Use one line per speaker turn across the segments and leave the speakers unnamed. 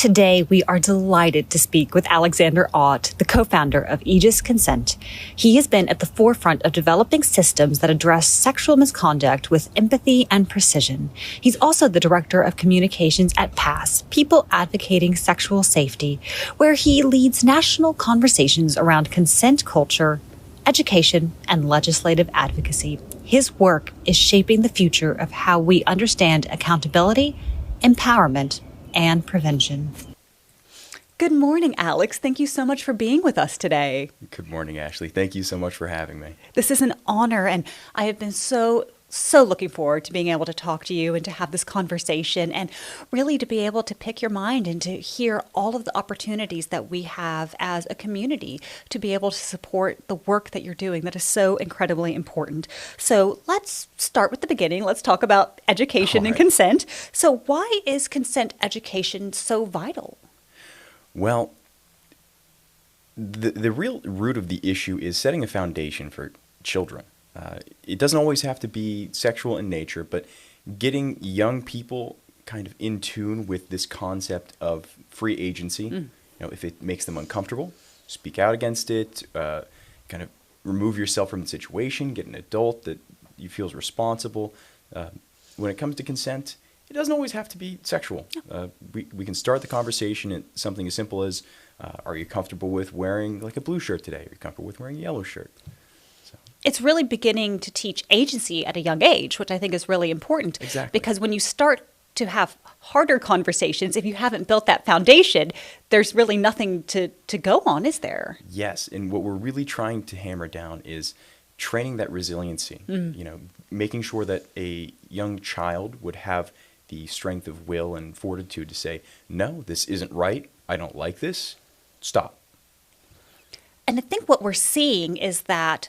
Today, we are delighted to speak with Alexander Ott, the co-founder of Aegis Consent. He has been at the forefront of developing systems that address sexual misconduct with empathy and precision. He's also the director of communications at PASS, People Advocating Sexual Safety, where he leads national conversations around consent culture, education, and legislative advocacy. His work is shaping the future of how we understand accountability, empowerment, and prevention. Good morning, Alex. Thank you so much for being with us today.
Good morning, Ashley. Thank you so much for having me.
This is an honor, and I have been so looking forward to being able to talk to you and to have this conversation and really to be able to pick your mind and to hear all of the opportunities that we have as a community to be able to support the work that you're doing that is so incredibly important. So let's start with the beginning. Let's talk about education and consent. So why is consent education so vital?
Well, the real root of the issue is setting a foundation for children. It doesn't always have to be sexual in nature, but getting young people kind of in tune with this concept of free agency. You know, if it makes them uncomfortable, speak out against it, kind of remove yourself from the situation, get an adult that you feel is responsible. When it comes to consent, it doesn't always have to be sexual. We can start the conversation at something as simple as, are you comfortable with wearing like a blue shirt today? Are you comfortable with wearing a yellow shirt?
It's really beginning to teach agency at a young age, which I think is really important.
Exactly.
Because when you start to have harder conversations, if you haven't built that foundation, there's really nothing to go on, is there?
Yes, and what we're really trying to hammer down is training that resiliency, you know, making sure that a young child would have the strength of will and fortitude to say, no, this isn't right, I don't like this, stop.
And I think what we're seeing is that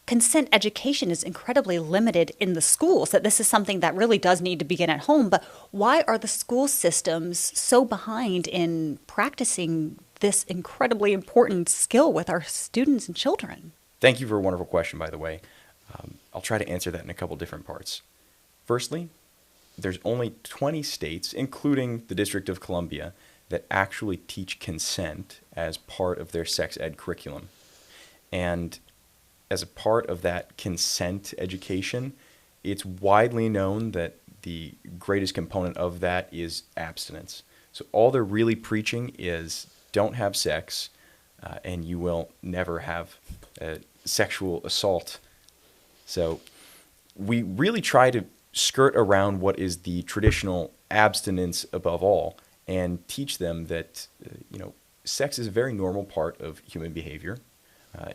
consent education is incredibly limited in the schools, that this is something that really does need to begin at home. But why are the school systems so behind in practicing this incredibly important skill with our students and children?
Thank you for a wonderful question, by the way. I'll try to answer that in a couple different parts. Firstly, there's only 20 states, including the District of Columbia, that actually teach consent as part of their sex ed curriculum. And as a part of that consent education, it's widely known that the greatest component of that is abstinence. So all they're really preaching is don't have sex, and you will never have sexual assault. So we really try to skirt around what is the traditional abstinence above all and teach them that, you know, sex is a very normal part of human behavior.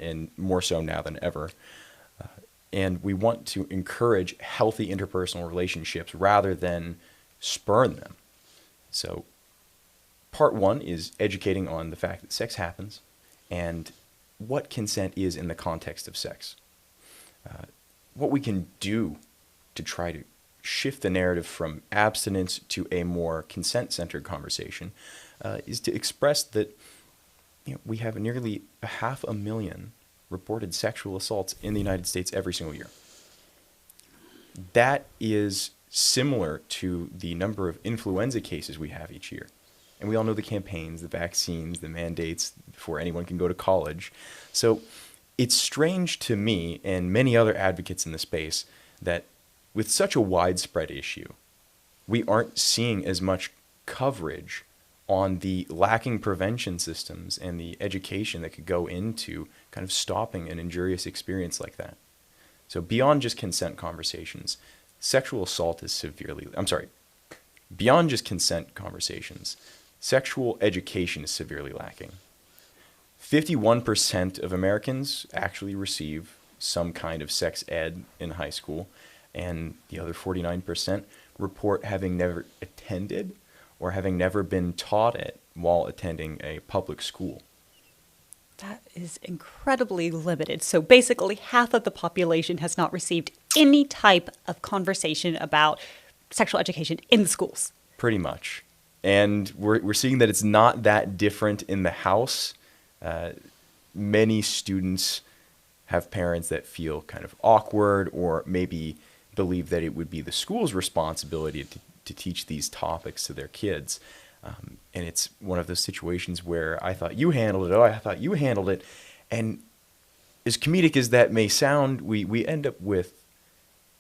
And more so now than ever. And we want to encourage healthy interpersonal relationships rather than spurn them. So part one is educating on the fact that sex happens and what consent is in the context of sex. What we can do to try to shift the narrative from abstinence to a more consent-centered conversation is to express that, you know, we have nearly 500,000 reported sexual assaults in the United States every single year. That is similar to the number of influenza cases we have each year. And we all know the campaigns, the vaccines, the mandates before anyone can go to college. So it's strange to me and many other advocates in the space that with such a widespread issue, we aren't seeing as much coverage on the lacking prevention systems and the education that could go into kind of stopping an injurious experience like that. So beyond just consent conversations, sexual assault is beyond just consent conversations, sexual education is severely lacking. 51% of Americans actually receive some kind of sex ed in high school, and the other 49% report having never attended or having never been taught it while attending a public school.
That is incredibly limited. So basically half of the population has not received any type of conversation about sexual education in the schools.
Pretty much. And we're seeing that it's not that different in the house. Many students have parents that feel kind of awkward or maybe believe that it would be the school's responsibility to teach these topics to their kids. And it's one of those situations where I thought you handled it, oh, I thought you handled it. And as comedic as that may sound, we end up with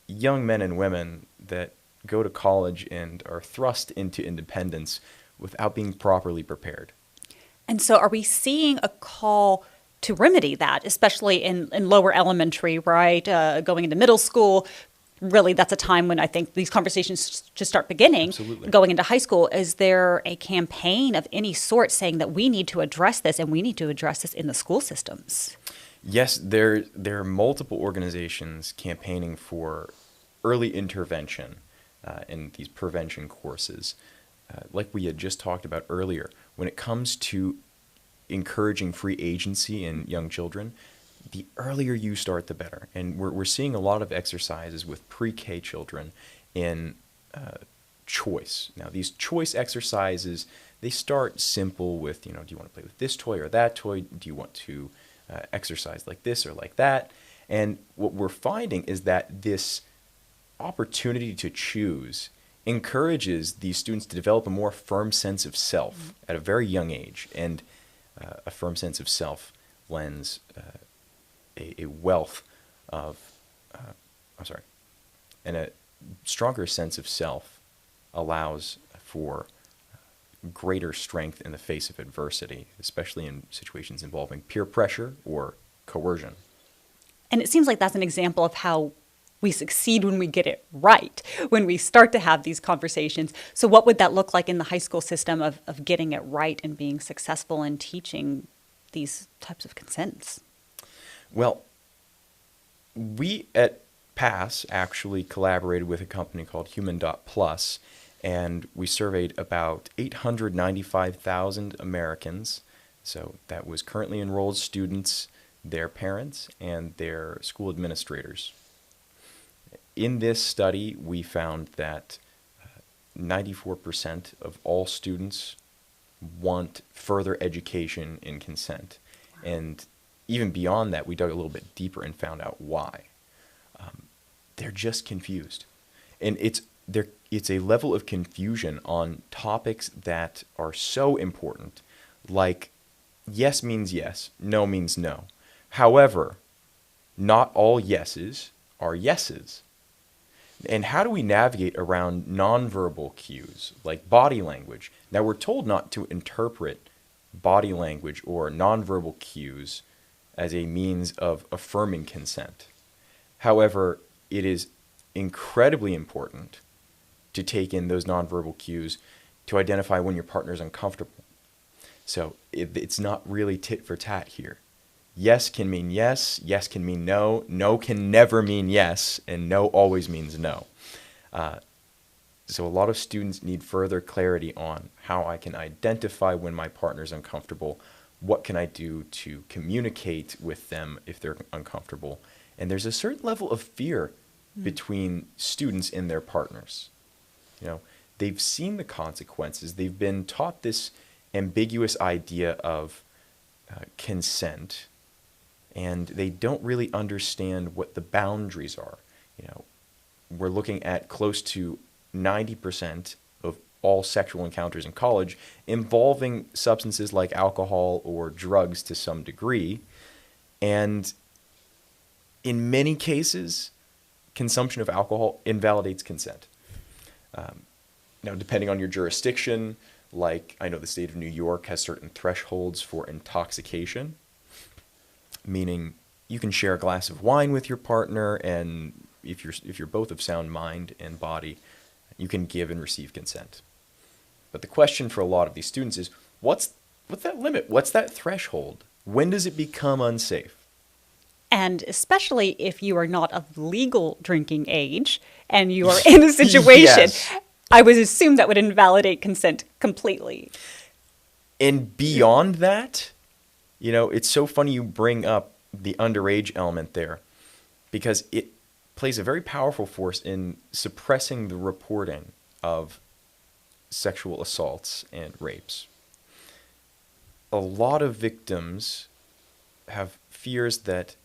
young men and women that go to college and are thrust into independence without being properly prepared.
And so are we seeing a call to remedy that, especially in lower elementary, right? Going into middle school, really that's a time when I think these conversations should start beginning.
Absolutely.
Going into high school. Is there a campaign of any sort saying that we need to address this and we need to address this in the school systems?
Yes, there are multiple organizations campaigning for early intervention in these prevention courses. Like we had just talked about earlier, when it comes to encouraging free agency in young children, the earlier you start, the better. And we're seeing a lot of exercises with pre-K children in choice. Now, these choice exercises, they start simple with, do you want to play with this toy or that toy? Do you want to exercise like this or like that? And what we're finding is that this opportunity to choose encourages these students to develop a more firm sense of self at a very young age. And a firm sense of self lends a wealth of, and a stronger sense of self allows for greater strength in the face of adversity, especially in situations involving peer pressure or coercion.
And it seems like that's an example of how we succeed when we get it right, when we start to have these conversations. So what would that look like in the high school system of getting it right and being successful in teaching these types of consents?
Well, we at PASS actually collaborated with a company called Human.Plus, and we surveyed about 895,000 Americans. So that was currently enrolled students, their parents, and their school administrators. In this study, we found that 94% of all students want further education in consent. And even beyond that, we dug a little bit deeper and found out why. They're just confused. And it's a level of confusion on topics that are so important, like yes means yes, no means no. However, not all yeses are yeses. And how do we navigate around nonverbal cues like body language? Now, we're told not to interpret body language or nonverbal cues as a means of affirming consent. However, it is incredibly important to take in those nonverbal cues to identify when your partner is uncomfortable. So it's not really tit for tat here. Yes can mean yes, yes can mean no, no can never mean yes, and no always means no. So a lot of students need further clarity on how I can identify when my partner is uncomfortable, what can I do to communicate with them if they're uncomfortable. And there's a certain level of fear between students and their partners. They've seen the consequences. They've been taught this ambiguous idea of consent, and they don't really understand what the boundaries are. We're looking at close to 90% of all sexual encounters in college involving substances like alcohol or drugs to some degree. And in many cases, consumption of alcohol invalidates consent. Now, depending on your jurisdiction, like I know the state of New York has certain thresholds for intoxication, meaning you can share a glass of wine with your partner, and if you're both of sound mind and body, you can give and receive consent. But the question for a lot of these students is, what's that limit? What's that threshold? When does it become unsafe?
And especially if you are not of legal drinking age and you are in a situation,
Yes.
I would assume that would invalidate consent completely.
And beyond that, it's so funny you bring up the underage element there, because it plays a very powerful force in suppressing the reporting of sexual assaults and rapes. A lot of victims have fears that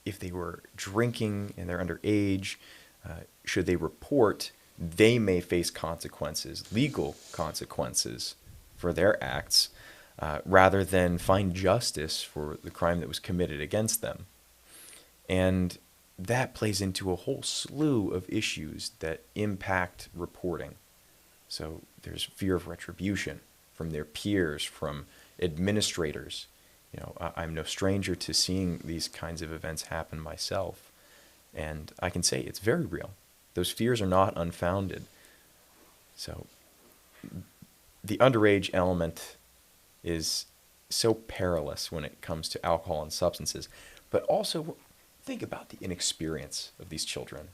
if they were drinking and they're underage, should they report, they may face consequences, legal consequences for their acts, rather than find justice for the crime that was committed against them. And that plays into a whole slew of issues that impact reporting. So there's fear of retribution from their peers, from administrators. I'm no stranger to seeing these kinds of events happen myself. And I can say it's very real. Those fears are not unfounded. So the underage element is so perilous when it comes to alcohol and substances. But also, think about the inexperience of these children.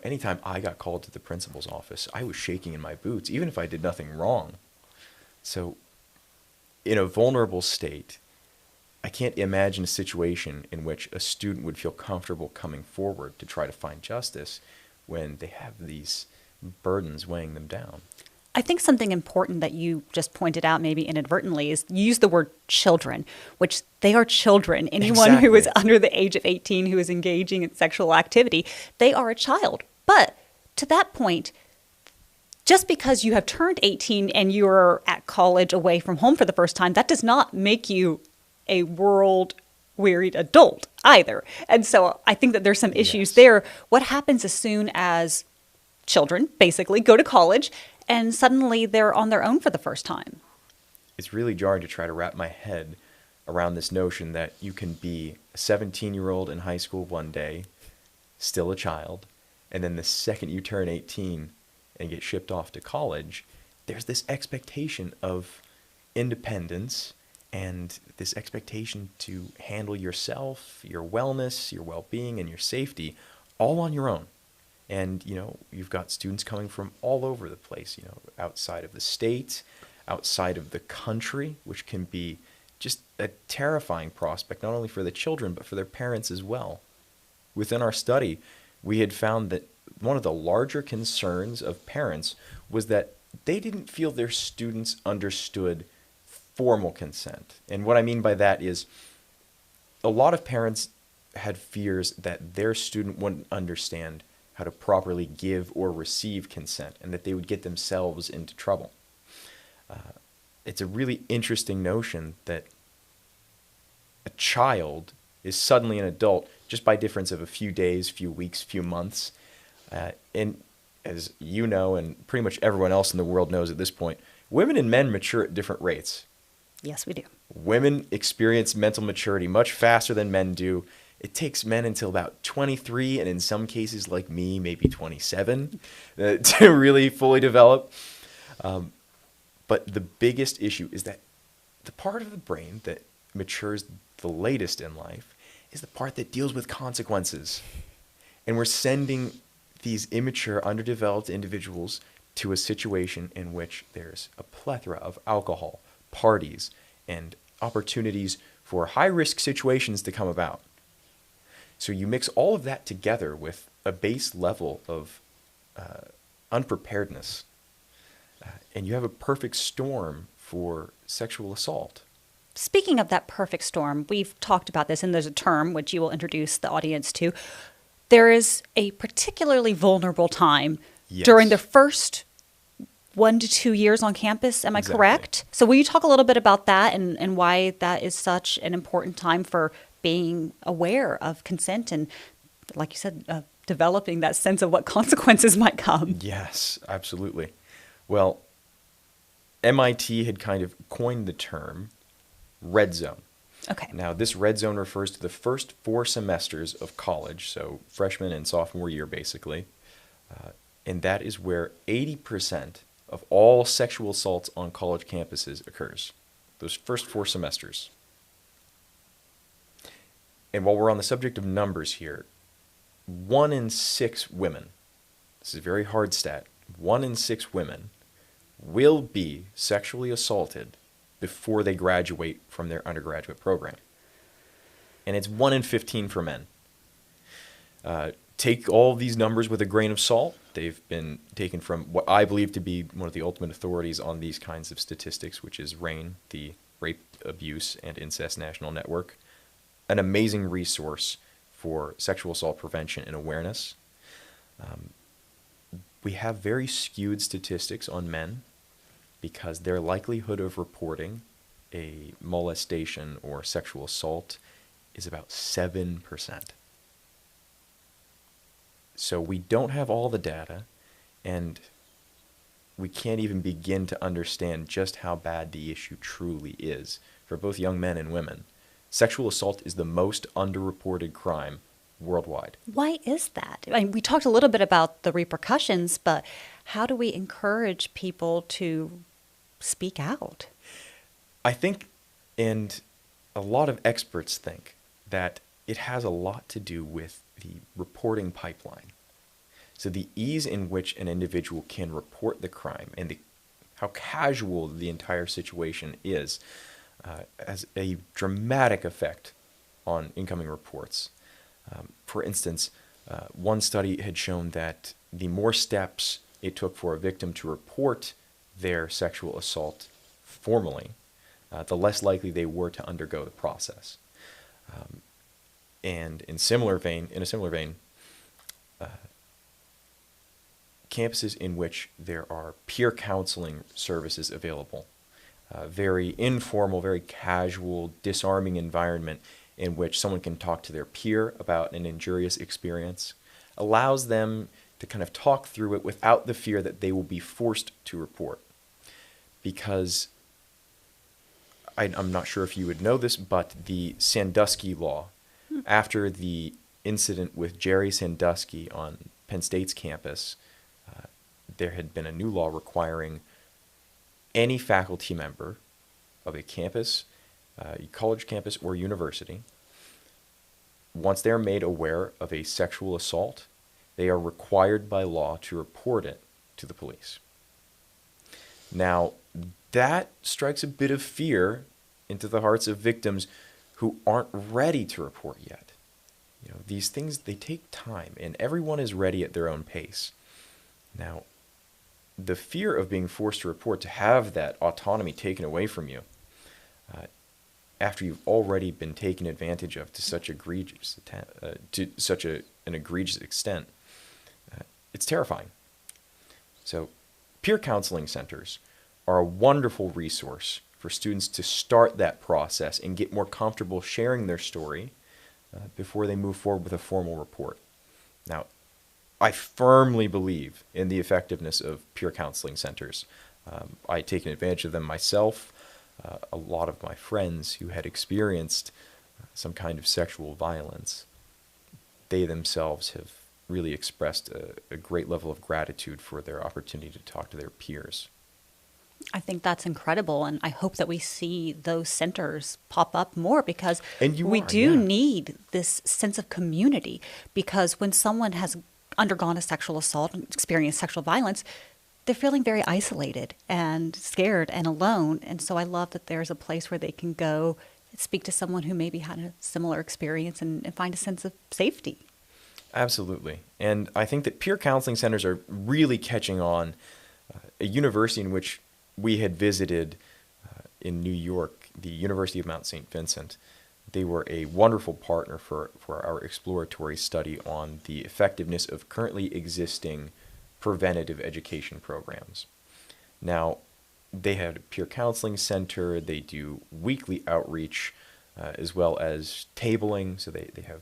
Anytime I got called to the principal's office, I was shaking in my boots, even if I did nothing wrong. So in a vulnerable state, I can't imagine a situation in which a student would feel comfortable coming forward to try to find justice when they have these burdens weighing them down.
I think something important that you just pointed out, maybe inadvertently, is you use the word children, which they are children. Anyone who is under the age of 18 who is engaging in sexual activity, they are a child. But to that point, just because you have turned 18 and you're at college away from home for the first time, that does not make you a world-wearied adult either. And so I think that there's some issues there. What happens as soon as children basically go to college and suddenly they're on their own for the first time?
It's really jarring to try to wrap my head around this notion that you can be a 17-year-old in high school one day, still a child, and then the second you turn 18 and get shipped off to college, there's this expectation of independence and this expectation to handle yourself, your wellness, your well-being, and your safety all on your own. And, you've got students coming from all over the place, outside of the state, outside of the country, which can be just a terrifying prospect, not only for the children, but for their parents as well. Within our study, we had found that one of the larger concerns of parents was that they didn't feel their students understood formal consent. And what I mean by that is a lot of parents had fears that their student wouldn't understand how to properly give or receive consent and that they would get themselves into trouble. It's a really interesting notion that a child is suddenly an adult just by difference of a few days, few weeks, few months. And as you know, and pretty much everyone else in the world knows at this point, women and men mature at different rates.
Yes, we do.
Women experience mental maturity much faster than men do. It takes men until about 23, and in some cases, like me, maybe 27, to really fully develop. But the biggest issue is that the part of the brain that matures the latest in life is the part that deals with consequences. And we're sending these immature, underdeveloped individuals to a situation in which there's a plethora of alcohol, parties, and opportunities for high-risk situations to come about. So you mix all of that together with a base level of unpreparedness, and you have a perfect storm for sexual assault.
Speaking of that perfect storm, we've talked about this, and there's a term which you will introduce the audience to. There is a particularly vulnerable time during the first 1 to 2 years on campus. Am I correct? So will you talk a little bit about that and why that is such an important time for being aware of consent and, like you said, developing that sense of what consequences might come?
Yes, absolutely. Well, MIT had kind of coined the term red zone.
Okay.
Now, this red zone refers to the first 4 semesters of college, so freshman and sophomore year, basically. And that is where 80% of all sexual assaults on college campuses occurs. Those first 4 semesters. And while we're on the subject of numbers here, 1 in 6 women, this is a very hard stat, 1 in 6 women will be sexually assaulted before they graduate from their undergraduate program. And it's 1 in 15 for men. Take all these numbers with a grain of salt. They've been taken from what I believe to be one of the ultimate authorities on these kinds of statistics, which is RAINN, the Rape, Abuse, and Incest National Network. An amazing resource for sexual assault prevention and awareness. We have very skewed statistics on men. because their likelihood of reporting a molestation or sexual assault is about 7%. So we don't have all the data, and we can't even begin to understand just how bad the issue truly is for both young men and women. Sexual assault is the most underreported crime worldwide.
Why is that? I mean, we talked a little bit about the repercussions, but how do we encourage people to speak out?
I think, and a lot of experts think, that it has a lot to do with the reporting pipeline. So the ease in which an individual can report the crime and how casual the entire situation is has a dramatic effect on incoming reports. For instance, one study had shown that the more steps it took for a victim to report their sexual assault formally, the less likely they were to undergo the process. And in a similar vein, campuses in which there are peer counseling services available, very informal, very casual, disarming environment in which someone can talk to their peer about an injurious experience, allows them to kind of talk through it without the fear that they will be forced to report. Because I'm not sure if you would know this, but the Sandusky law, after the incident with Jerry Sandusky on Penn State's campus, there had been a new law requiring any faculty member of a campus, college campus, or university, once they're made aware of a sexual assault, they are required by law to report it to the police. Now, that strikes a bit of fear into the hearts of victims who aren't ready to report yet. You know, these things, they take time, and everyone is ready at their own pace. Now, the fear of being forced to report, to have that autonomy taken away from you after you've already been taken advantage of to such an egregious extent, it's terrifying. So peer counseling centers are a wonderful resource for students to start that process and get more comfortable sharing their story before they move forward with a formal report. Now, I firmly believe in the effectiveness of peer counseling centers. I've taken advantage of them myself. A lot of my friends who had experienced some kind of sexual violence, they themselves have really expressed a great level of gratitude for their opportunity to talk to their peers.
I think that's incredible, and I hope that we see those centers pop up more, because we do need this sense of community. Because when someone has undergone a sexual assault and experienced sexual violence, they're feeling very isolated and scared and alone. And so I love that there's a place where they can go and speak to someone who maybe had a similar experience and find a sense of safety.
Absolutely. And I think that peer counseling centers are really catching on. A university in which we had visited in New York, the University of Mount St. Vincent, they were a wonderful partner for our exploratory study on the effectiveness of currently existing preventative education programs. Now, they had a peer counseling center. They do weekly outreach as well as tabling. So they have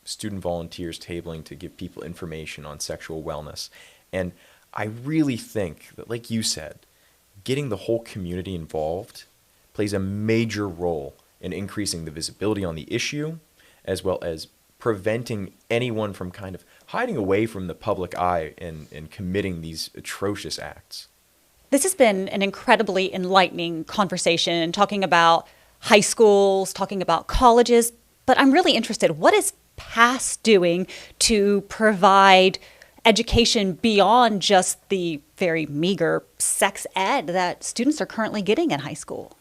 student volunteers tabling to give people information on sexual wellness. And I really think that, like you said, getting the whole community involved plays a major role in increasing the visibility on the issue, as well as preventing anyone from kind of hiding away from the public eye and committing these atrocious acts.
This has been an incredibly enlightening conversation, talking about high schools, talking about colleges, but I'm really interested, what is PASS doing to provide education beyond just the very meager sex ed that students are currently getting in high school?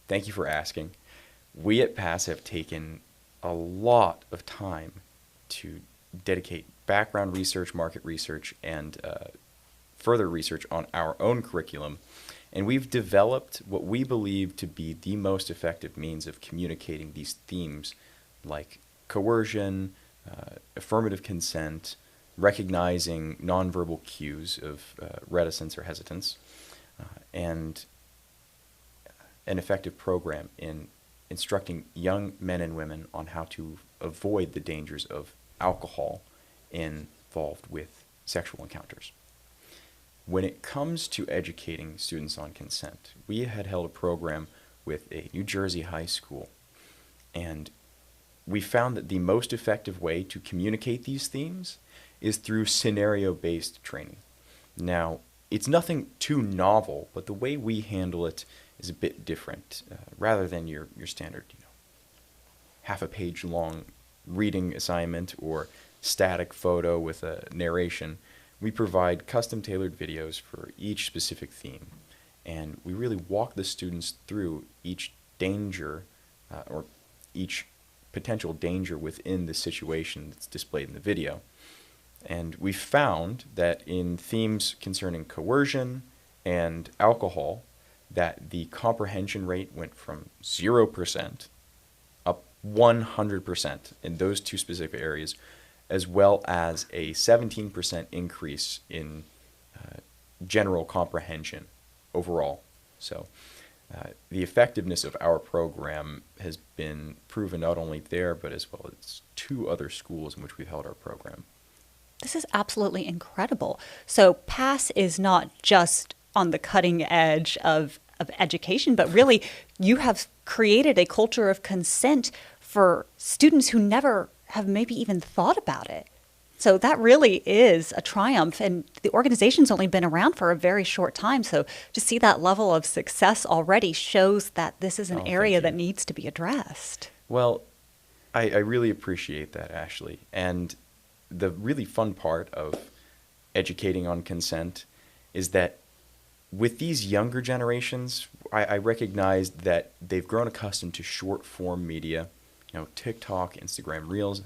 Thank you for asking. We at PASS have taken a lot of time to dedicate background research, market research, and further research on our own curriculum. And we've developed what we believe to be the most effective means of communicating these themes like coercion, affirmative consent, recognizing nonverbal cues of reticence or hesitance, and an effective program in instructing young men and women on how to avoid the dangers of alcohol involved with sexual encounters. When it comes to educating students on consent, we had held a program with a New Jersey high school, and we found that the most effective way to communicate these themes is through scenario-based training. Now, it's nothing too novel, but the way we handle it is a bit different. Rather than your standard, half a page long reading assignment or static photo with a narration, we provide custom tailored videos for each specific theme. And we really walk the students through each danger or each potential danger within the situation that's displayed in the video. And we found that in themes concerning coercion and alcohol, that the comprehension rate went from 0% up 100% in those two specific areas, as well as a 17% increase in general comprehension overall. So the effectiveness of our program has been proven not only there, but as well as 2 other schools in which we've held our program.
This is absolutely incredible. So PASS is not just on the cutting edge of education, but really you have created a culture of consent for students who never have maybe even thought about it. So that really is a triumph, and the organization's only been around for a very short time. So to see that level of success already shows that this is an area that needs to be addressed.
Well, I really appreciate that, Ashley. And the really fun part of educating on consent is that with these younger generations, I recognize that they've grown accustomed to short form media, TikTok, Instagram Reels.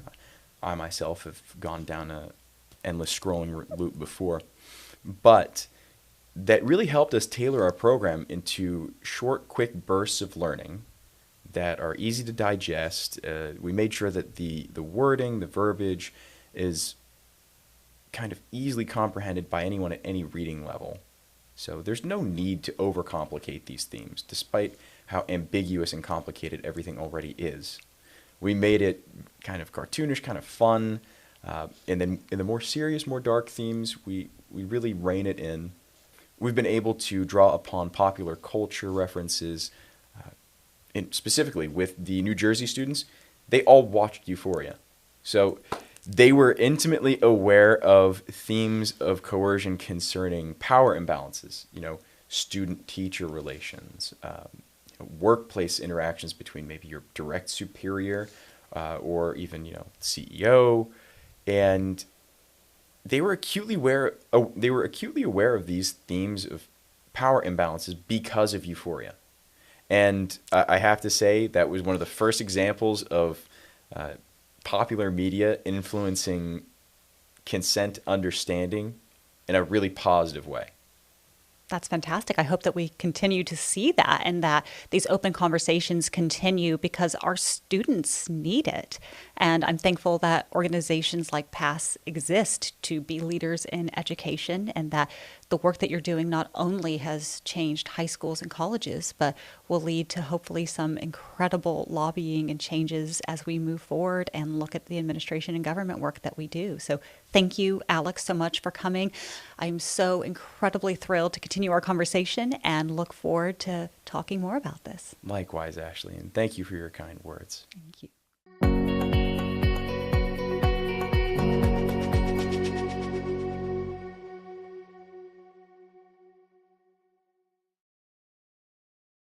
I myself have gone down an endless scrolling loop before. But that really helped us tailor our program into short, quick bursts of learning that are easy to digest. We made sure that the wording, the verbiage is kind of easily comprehended by anyone at any reading level. So there's no need to overcomplicate these themes, despite how ambiguous and complicated everything already is. We made it kind of cartoonish, kind of fun, and then in the more serious, more dark themes, we really rein it in. We've been able to draw upon popular culture references, and specifically with the New Jersey students, they all watched Euphoria. So they were intimately aware of themes of coercion concerning power imbalances, student-teacher relations, workplace interactions between maybe your direct superior or even CEO, and they were acutely aware of these themes of power imbalances because of Euphoria. And I have to say that was one of the first examples of popular media influencing consent understanding in a really positive way.
That's fantastic. I hope that we continue to see that and that these open conversations continue because our students need it. And I'm thankful that organizations like PASS exist to be leaders in education, and that the work that you're doing not only has changed high schools and colleges, but will lead to hopefully some incredible lobbying and changes as we move forward and look at the administration and government work that we do. So thank you, Alex, so much for coming. I'm so incredibly thrilled to continue our conversation and look forward to talking more about this.
Likewise, Ashley, and thank you for your kind words.
Thank you.